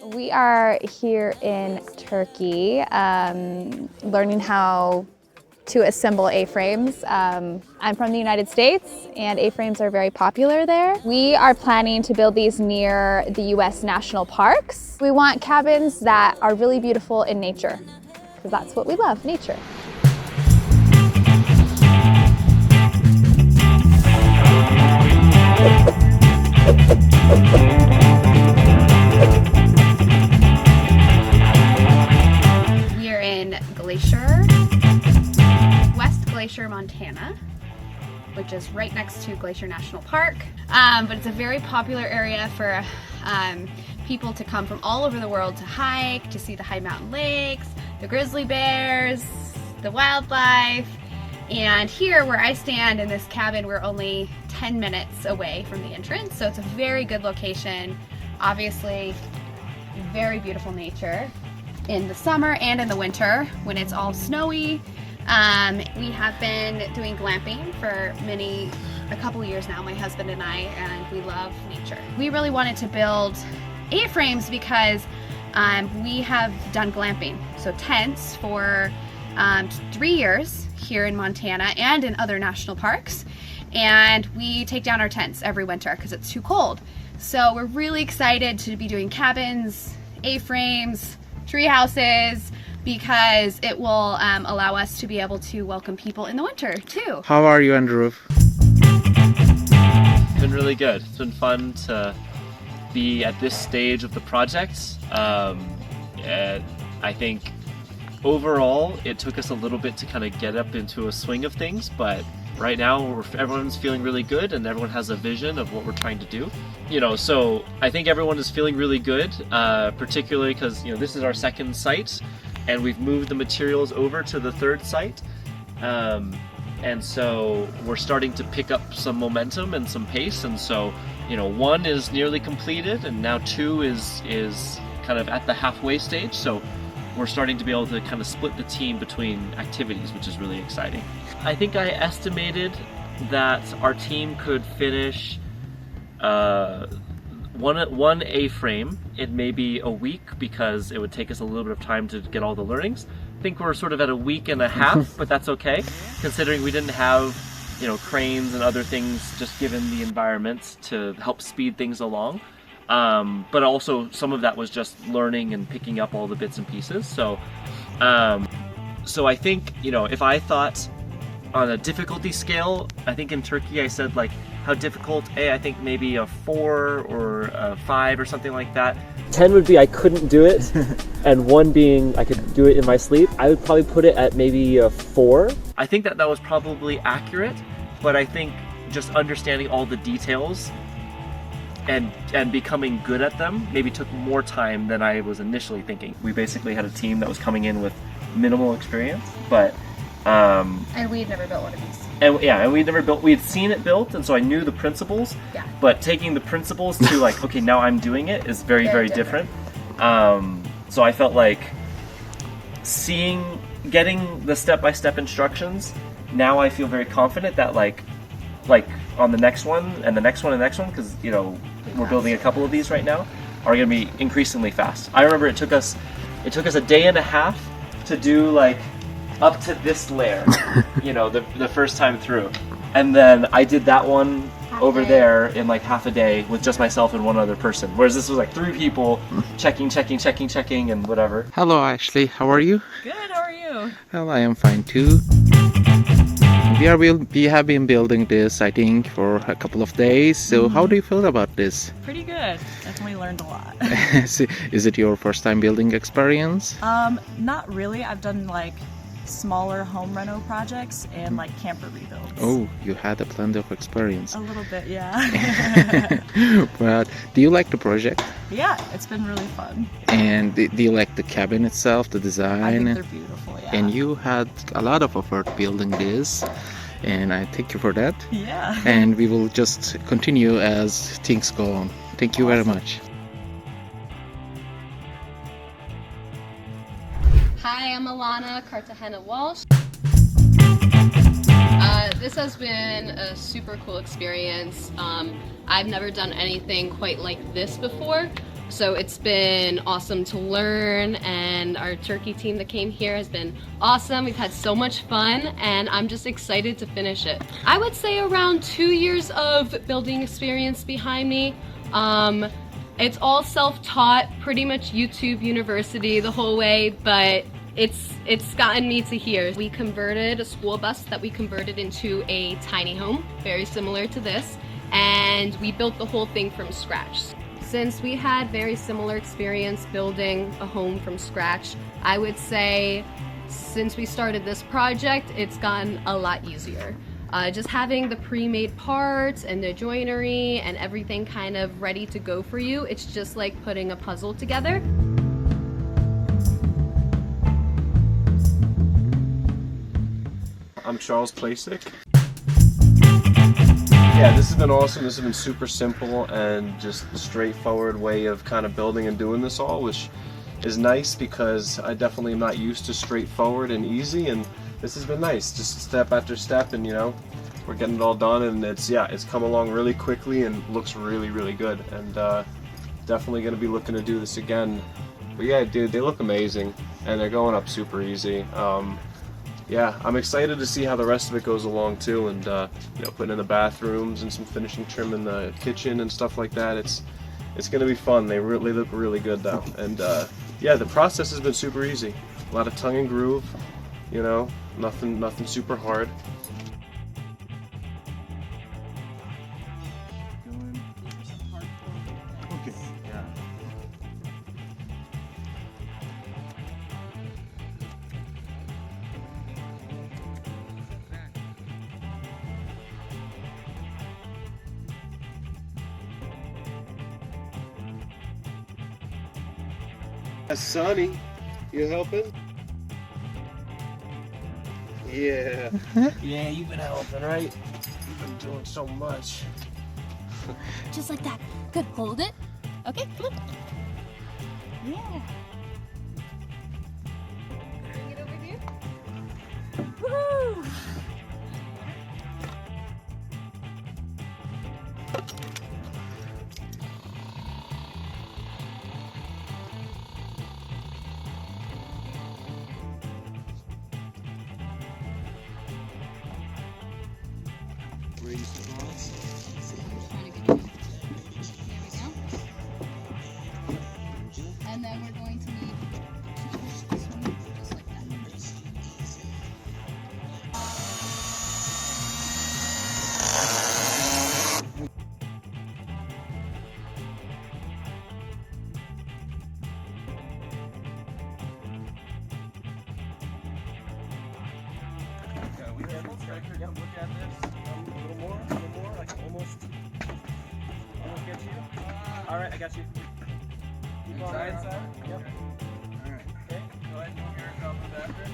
We are here in Turkey, learning how to assemble A-frames. I'm from the United States, and A-frames are very popular there. We are planning to build these near the U.S. national parks. We want cabins that are really beautiful in nature, because that's what we love, nature. We are in West Glacier, Montana, which is right next to Glacier National Park. But it's a very popular area for people to come from all over the world to hike, to see the high mountain lakes, the grizzly bears, the wildlife. And here where I stand in this cabin, we're only 10 minutes away from the entrance. So it's a very good location. Obviously, very beautiful nature in the summer and in the winter when it's all snowy. We have been doing glamping for a couple years now, my husband and I, and we love nature. We really wanted to build A-frames because we have done glamping, so tents for 3 years here in Montana and in other national parks, and we take down our tents every winter because it's too cold. So we're really excited to be doing cabins, A-frames, tree houses, because it will allow us to be able to welcome people in the winter too. How are you, Andrew? It's been really good. It's been fun to be at this stage of the project. I think overall it took us a little bit to kind of get up into a swing of things, but right now everyone's feeling really good and everyone has a vision of what we're trying to do. So I think everyone is feeling really good, particularly because this is our second site and we've moved the materials over to the third site. And so we're starting to pick up some momentum and some pace, and so 1 is nearly completed and now 2 is kind of at the halfway stage. So we're starting to be able to kind of split the team between activities, which is really exciting. I think I estimated that our team could finish one A-frame in maybe a week because it would take us a little bit of time to get all the learnings. I think we're sort of at a week and a half, but that's okay, considering we didn't have cranes and other things, just given the environment to help speed things along. But also some of that was just learning and picking up all the bits and pieces. So I think, if I thought on a difficulty scale, I think in Turkey I said like how difficult, I think maybe a 4 or a 5 or something like that. 10 would be I couldn't do it, and 1 being I could do it in my sleep. I would probably put it at maybe a 4. I think that was probably accurate, but I think just understanding all the details and becoming good at them maybe took more time than I was initially thinking. We basically had a team that was coming in with minimal experience, but And we had never built one of these. And we'd seen it built, and so I knew the principles. Yeah. But taking the principles to like, okay, now I'm doing it is very, very different. So I felt like getting the step-by-step instructions, now I feel very confident that like on the next one and the next one and the next one, because we're building a couple of these right now, are going to be increasingly fast. I remember it took us a day and a half to do like up to this layer, the first time through, and then I did that one over there in like half a day with just myself and one other person, whereas this was like 3 people checking and whatever. Hello, Ashley. How are you? Good, how are you? Well, I am fine too. We have been building this, I think, for a couple of days. So how do you feel about this? Pretty good. Definitely learned a lot. Is it your first time building experience? Not really. I've done like smaller home reno projects and like camper rebuilds. Oh, you had a plenty of experience. A little bit, yeah. But do you like the project? Yeah, it's been really fun. And do you like the cabin itself, the design? I think they're beautiful, yeah. And you had a lot of effort building this, and I thank you for that. Yeah. And we will just continue as things go on. Thank you very much. Hi, I'm Alana Cartagena Walsh. This has been a super cool experience. I've never done anything quite like this before. So it's been awesome to learn, and our turkey team that came here has been awesome. We've had so much fun, and I'm just excited to finish it. I would say around 2 years of building experience behind me. It's all self-taught, pretty much YouTube University the whole way, but it's gotten me to here. We converted a school bus that we converted into a tiny home, very similar to this, and we built the whole thing from scratch. Since we had very similar experience building a home from scratch, I would say since we started this project, it's gotten a lot easier. Just having the pre-made parts and the joinery and everything kind of ready to go for you, it's just like putting a puzzle together. I'm Charles Placek. Yeah, this has been awesome. This has been super simple and just a straightforward way of kind of building and doing this all, which is nice because I definitely am not used to straightforward and easy, and this has been nice, just step after step, and you know, we're getting it all done, and it's come along really quickly and looks really, really good, and definitely going to be looking to do this again. But yeah, dude, they look amazing, and they're going up super easy. Yeah, I'm excited to see how the rest of it goes along too, and you know, putting in the bathrooms and some finishing trim in the kitchen and stuff like that. It's going to be fun. They really look really good though, and yeah, the process has been super easy. A lot of tongue and groove, you know, nothing super hard. Sonny, you helping? Yeah. Yeah, you've been helping, right? You've been doing so much. Just like that. Good. Hold it. Okay, come on. Yeah. Bring it over here. Woohoo! And then we're going to need to push this one just like that. Yeah, we have this right here. Yep, look at this. A little more, like almost get you. All right, I got you. Keep on right inside. Yep. All right. Okay, go ahead and move your elbows after.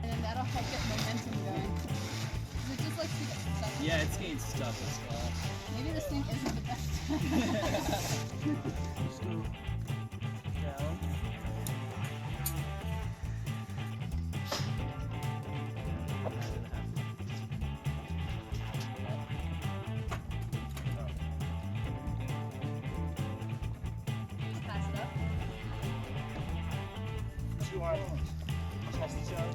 And then that'll help get momentum going. 'Cause it just likes to get stuck. Yeah, it's getting stuck as well. Maybe this thing isn't the best. Just go down. Just pass it up. Two arms. Chest each other.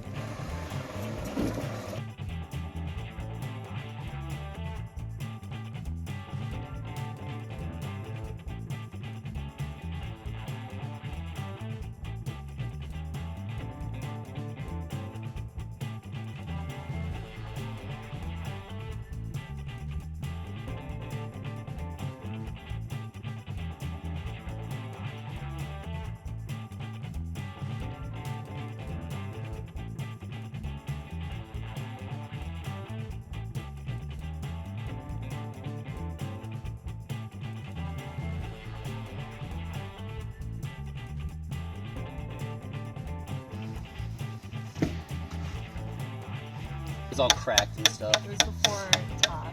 It's all cracked and stuff. It was before Tom.